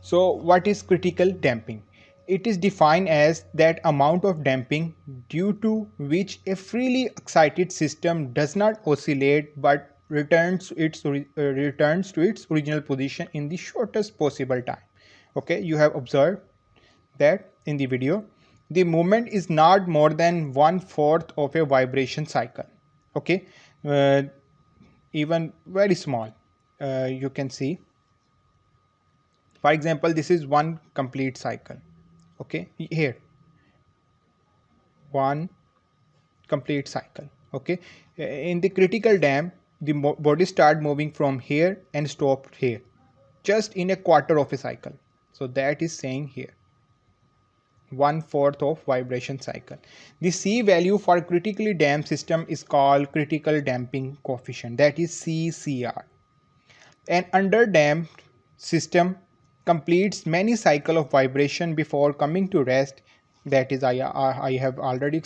So what is critical damping? It is defined as that amount of damping due to which a freely excited system does not oscillate but returns to its original position in the shortest possible time. Okay, you have observed that in the video the movement is not more than 1/4 of a vibration cycle. Okay, uh, even very small. You can see, for example, this is one complete cycle. Okay, here one complete cycle. Okay, in the critical damp the body start moving from here and stop here just in a quarter of a cycle. So that is saying here 1/4 of vibration cycle. The C value for critically damped system is called critical damping coefficient, that is CCR. An underdamped system completes many cycles of vibration before coming to rest. That is, I already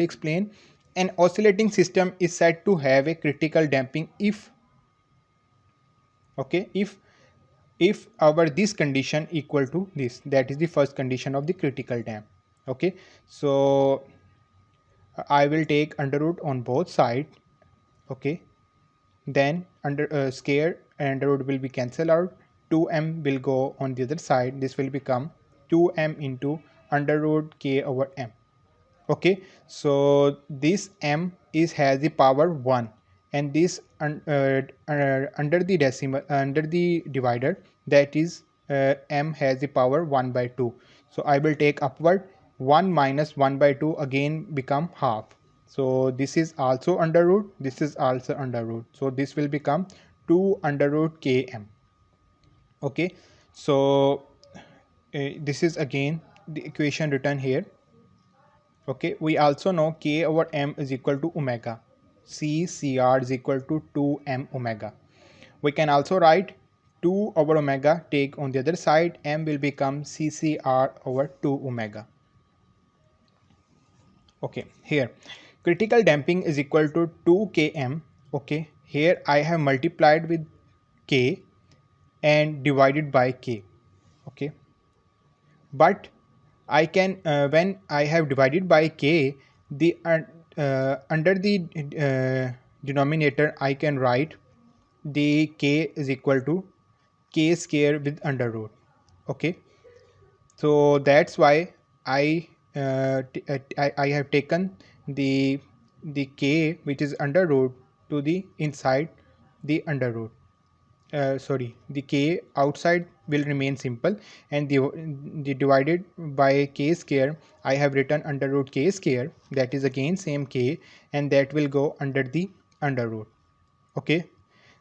explained. An oscillating system is said to have a critical damping if, okay, if our this condition equal to this, that is the first condition of the critical damp. Okay, so I will take under root on both sides. Okay, then under square and under root will be cancelled out. 2m will go on the other side. This will become 2m into under root k over m. Okay, so this m is has the power 1, and this under the decimal, under the divider, that is m has the power 1 by 2. So I will take upward. 1 minus 1 by 2 again become half. So this is also under root, this is also under root, so this will become 2 under root km. Okay, so this is again the equation written here. Okay, we also know k over m is equal to omega. CCR is equal to 2m omega. We can also write 2 over omega, take on the other side, m will become CCR over 2 omega. Okay, here critical damping is equal to 2 km. Okay, here I have multiplied with k and divided by k. Okay, but I can when I have divided by k, the under the denominator I can write the k is equal to k square with under root. Okay, so that's why I have taken the k which is under root to the inside the under root. Sorry, the k outside will remain simple, and the divided by k square I have written under root k square, that is again same k, and that will go under the under root. Okay,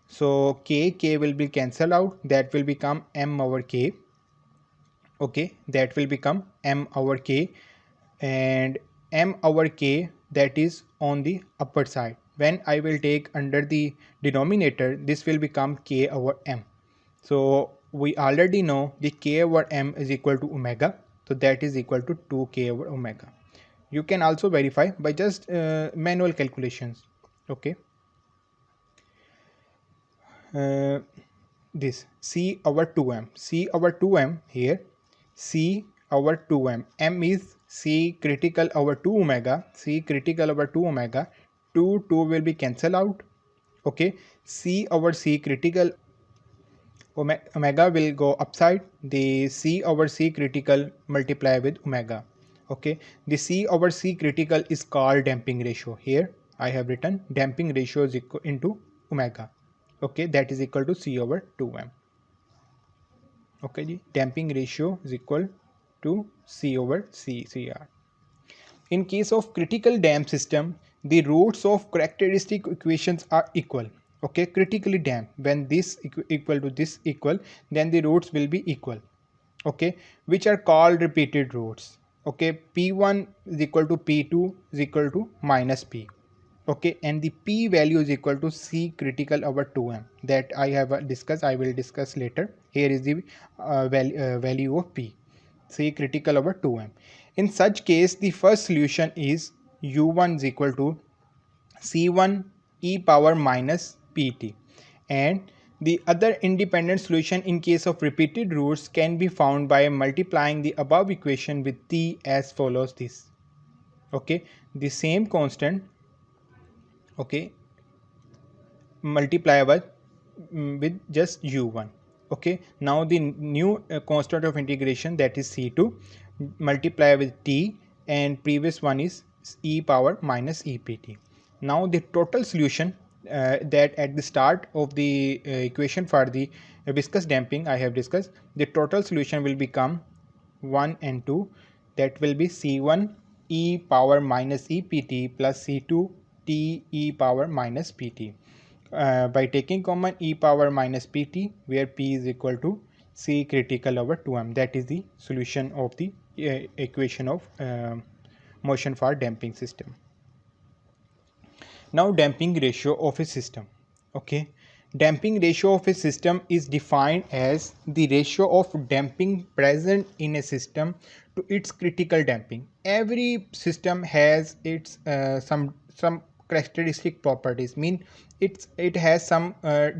so k will be cancelled out, that will become m over k. Okay, that will become m over k, and m over k that is on the upper side. When I will take under the denominator, this will become k over m. So we already know the k over m is equal to omega, so that is equal to 2k over omega. You can also verify by just manual calculations. Okay, this c over 2m, c over 2m here, c over 2m, m is c critical over 2 omega, c critical over 2 omega, 2 will be cancelled out. Okay, c over c critical, omega will go upside, the c over c critical multiply with omega. Okay, the c over c critical is called damping ratio. Here I have written damping ratio is equal into omega. Okay, that is equal to c over 2m. Okay, the damping ratio is equal to c over CCR. In case of critical damp system, the roots of characteristic equations are equal. Okay, critically damped, when this equal to this equal, then the roots will be equal. Okay, which are called repeated roots. Okay, P1 is equal to P2 is equal to minus P. Okay, and the P value is equal to C critical over 2m, that I have discussed, I will discuss later. Here is the value of P, C critical over 2m. In such case, the first solution is U1 is equal to C1 e power minus Pt, and The other independent solution in case of repeated roots can be found by multiplying the above equation with t as follows this. Okay, the same constant, okay, multipliable with just u1. Okay, now the new constant of integration, that is c2, multiply with t, and previous one is e power minus ept. Now the total solution, that at the start of the equation for the viscous damping I have discussed, the total solution will become 1 and 2, that will be c1 e power minus ept plus c2 t e power minus pt. By taking common e power minus pt, where p is equal to c critical over 2m. That is the solution of the equation of motion for damping system. Now damping ratio of a system. Okay, damping ratio of a system is defined as the ratio of damping present in a system to its critical damping. Every system has its some characteristic properties, mean it has some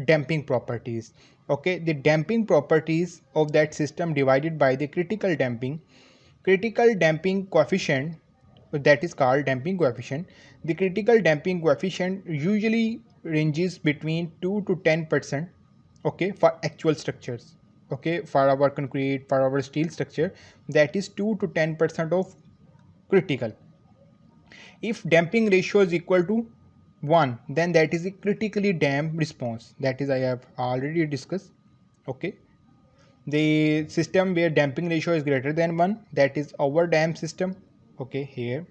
damping properties. Okay, the damping properties of that system divided by the critical damping coefficient, that is called damping coefficient. The critical damping coefficient usually ranges between 2 to 10%, okay, for actual structures. Okay, for our concrete, for our steel structure, that is 2 to 10% of critical. If damping ratio is equal to 1, then that is a critically damped response, that is I have already discussed. Okay, the system where damping ratio is greater than 1, that is overdamped system. Okay, here,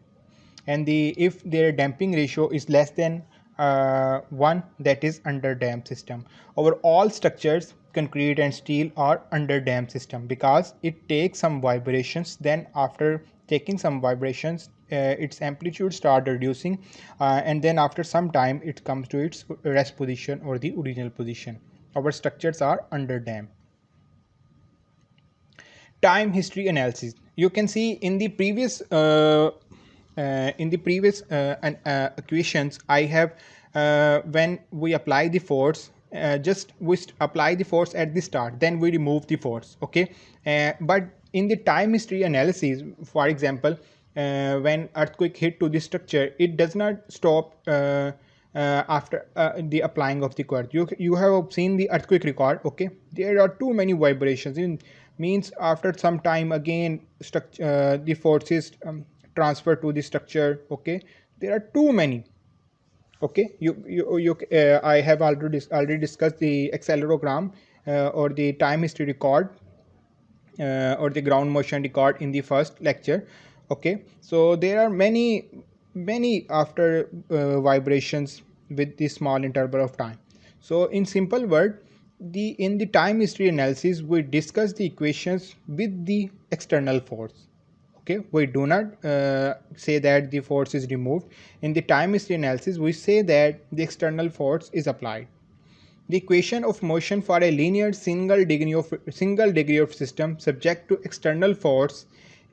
and the if their damping ratio is less than 1, that is underdamped system. Over all structures, concrete and steel are underdamped system, because it takes some vibrations, then after taking some vibrations, its amplitude start reducing, and then after some time it comes to its rest position or the original position. Our structures are underdamped. Time history analysis. You can see in the previous equations I have, when we apply the force, just we apply the force at the start, then we remove the force. Okay, but in the time history analysis, for example, when earthquake hit to the structure, it does not stop after the applying of the cord. You have seen the earthquake record. Okay, there are too many vibrations, in means after some time again the forces transfer to the structure. Okay, there are too many. Okay, I have already discussed the accelerogram or the time history record or the ground motion record in the first lecture. Okay, so there are many after vibrations with the small interval of time. So in simple word, in the time history analysis we discuss the equations with the external force. Okay, we do not say that the force is removed. In the time history analysis we say that the external force is applied. The equation of motion for a linear single degree of system subject to external force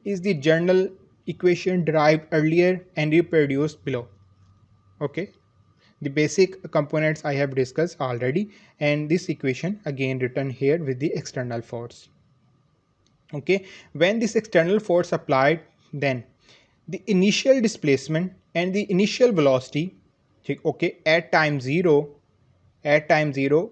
is the general equation derived earlier and reproduced below. Okay, the basic components I have discussed already, and this equation again written here with the external force. Okay, when this external force applied, then the initial displacement and the initial velocity, okay, at time 0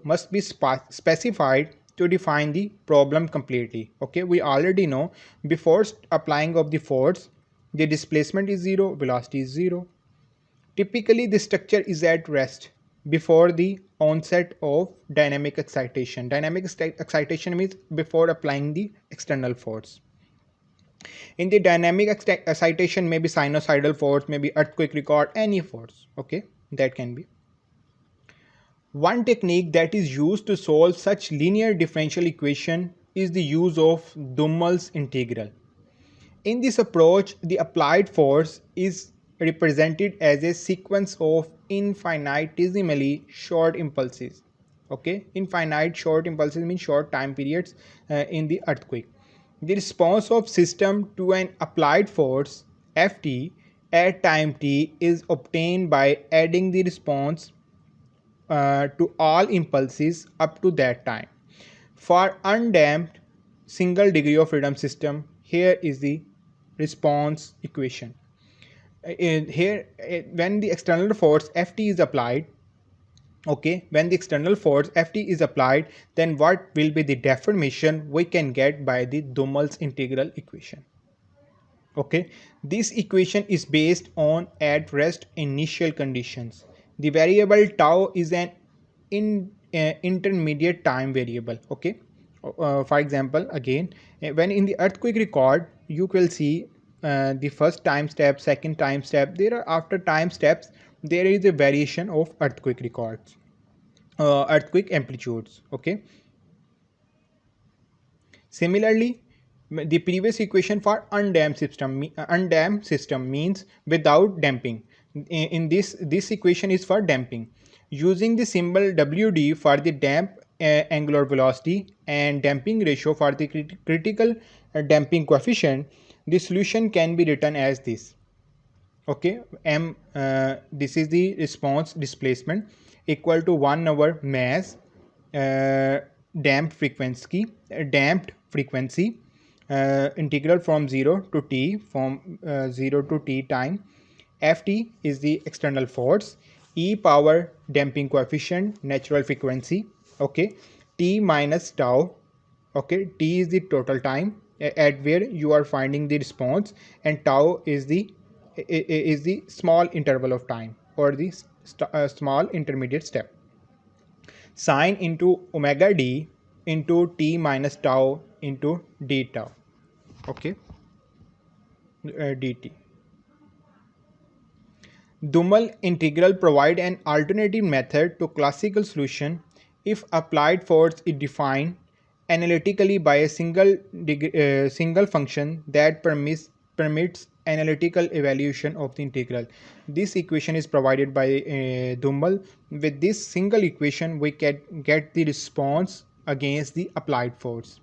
must be specified to define the problem completely. Okay, we already know before applying of the force, the displacement is 0, velocity is 0. Typically the structure is at rest before the onset of dynamic excitation. Dynamic excitation means before applying the external force. In the dynamic excitation, maybe sinusoidal force, maybe earthquake record, any force. Okay, that can be. One technique that is used to solve such linear differential equation is the use of Dummel's integral. In this approach, the applied force is represented as a sequence of infinitesimally short impulses. Okay, infinite short impulses means short time periods in the earthquake. The response of system to an applied force Ft at time t is obtained by adding the response to all impulses up to that time. For undamped single degree of freedom system, here is the response equation. Here, when the external force Ft is applied, okay, when the external force Ft is applied, then what will be the deformation we can get by the Duhamel's integral equation. Okay, this equation is based on at rest initial conditions. The variable tau is an intermediate time variable. Okay, for example, again, when in the earthquake record you will see the first time step, second time step, there are after time steps there is a variation of earthquake records, earthquake amplitudes. Okay, similarly, the previous equation for undamped system means without damping. In this equation is for damping. Using the symbol WD for the damp angular velocity and damping ratio for the critical damping coefficient, the solution can be written as this. Okay, this is the response displacement equal to 1 over mass uh, damped frequency integral from 0 to t, from 0 to t time. Ft is the external force, e power damping coefficient natural frequency. Okay, t minus tau. Okay, t is the total time at where you are finding the response, and tau is the small interval of time, or the small intermediate step. Sine into omega d into t minus tau into d tau. Okay, dt. Duhamel integral provide an alternative method to classical solution if applied force is defined analytically by a single function that permits analytical evaluation of the integral. This equation is provided by Duhamel. With this single equation, we can get the response against the applied force.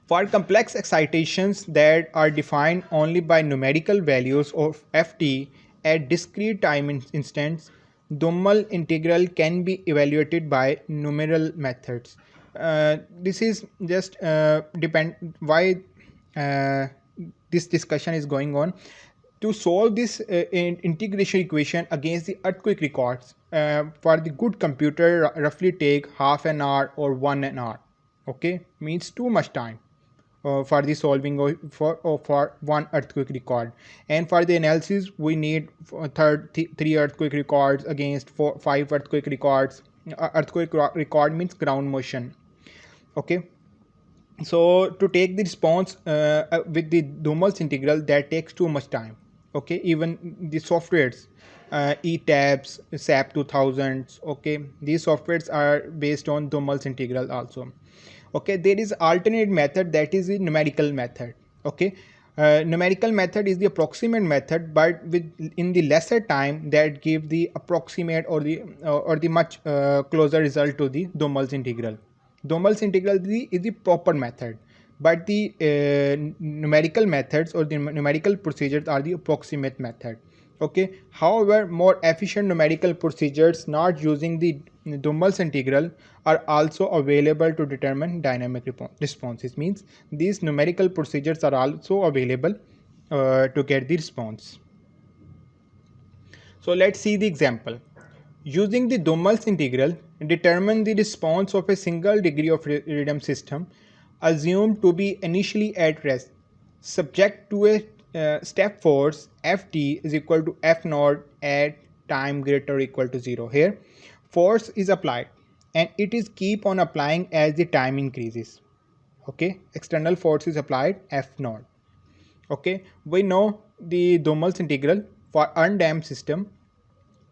For complex excitations that are defined only by numerical values of Ft at discrete time instants, Duhamel integral can be evaluated by numeral methods. This is just depend why uh, this discussion is going on. To solve this integration equation against the earthquake records, for the good computer roughly take half an hour or 1 hour. Okay, means too much time for the solving for one earthquake record, and for the analysis we need three earthquake records against five earthquake records. Earthquake record means ground motion. Okay, so to take the response with the Duhamel's integral, that takes too much time. Okay, even the softwares, etabs, SAP 2000s, okay, these softwares are based on Duhamel's integral also. Okay, there is alternate method, that is the numerical method. Okay, numerical method is the approximate method, but with in the lesser time, that give the approximate or the much closer result to the Duhamel's integral. Duhamel's integral is the proper method, but the numerical methods or the numerical procedures are the approximate method. Okay, however, more efficient numerical procedures not using the Duhamel's integral are also available to determine dynamic responses. Means these numerical procedures are also available to get the response. So let's see the example. Using the Duhamel's integral, determine the response of a single degree of freedom system assumed to be initially at rest, subject to a step force Ft is equal to F naught at time greater or equal to 0. Here, force is applied and it is keep on applying as the time increases. Okay, external force is applied F naught. Okay, we know the Duhamel's integral for undamped system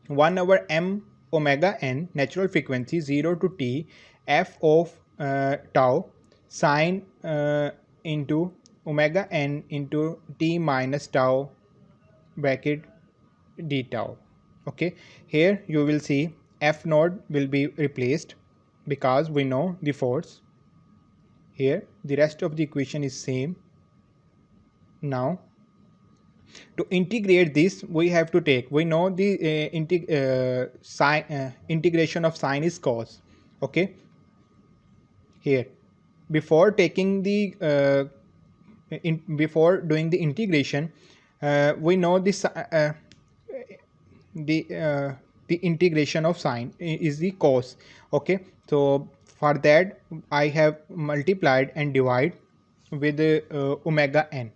1 over m omega n natural frequency 0 to t f of tau sine into omega n into t minus tau bracket d tau. Okay, here you will see f naught will be replaced because we know the force. Here the rest of the equation is same. Now To integrate this, we have to take, we know the integration of sine is cos. Okay, here, before taking the before doing the integration, we know this the uh, the integration of sine is the cos. Okay, so for that I have multiplied and divide with omega n.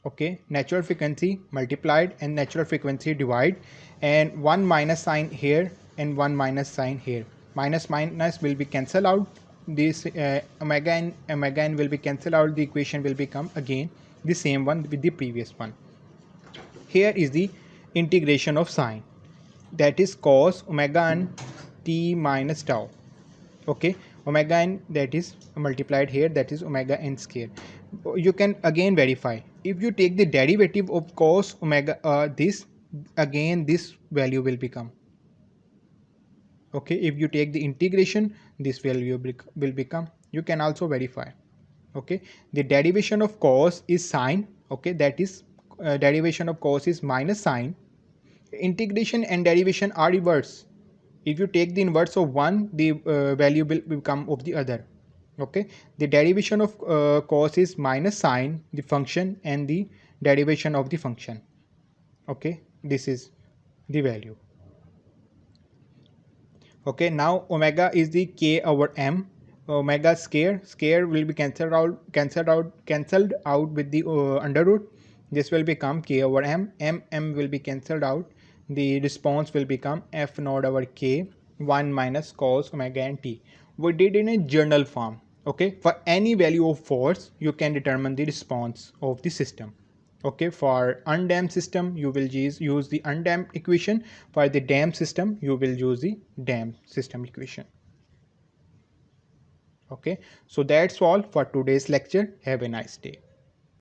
Okay, natural frequency multiplied and natural frequency divide, and 1 minus sign here and 1 minus sign here, minus minus will be cancelled out, this omega n will be cancelled out, the equation will become again the same one with the previous one. Here is the integration of sine, that is cos omega n t minus tau. Okay, omega n that is multiplied here, that is omega n square. You can again verify, if you take the derivative of cos omega this, again this value will become. Okay, if you take the integration, this value will become. You can also verify. Okay, the derivation of cos is sine. Okay, that is derivation of cos is minus sine. Integration and derivation are reverse. If you take the inverse of one, the value will become of the other. Okay, the derivation of cos is minus sine the function and the derivation of the function. Okay, this is the value. Okay, now omega is the k over m. Omega square will be cancelled out with the under root. This will become k over m. M will be cancelled out. The response will become f naught over k 1 minus cos omega n t. We did in a journal form. Okay, for any value of force you can determine the response of the system. Okay, for undamped system you will use the undamped equation. For the damped system you will use the damped system equation. Okay, so that's all for today's lecture. Have a nice day.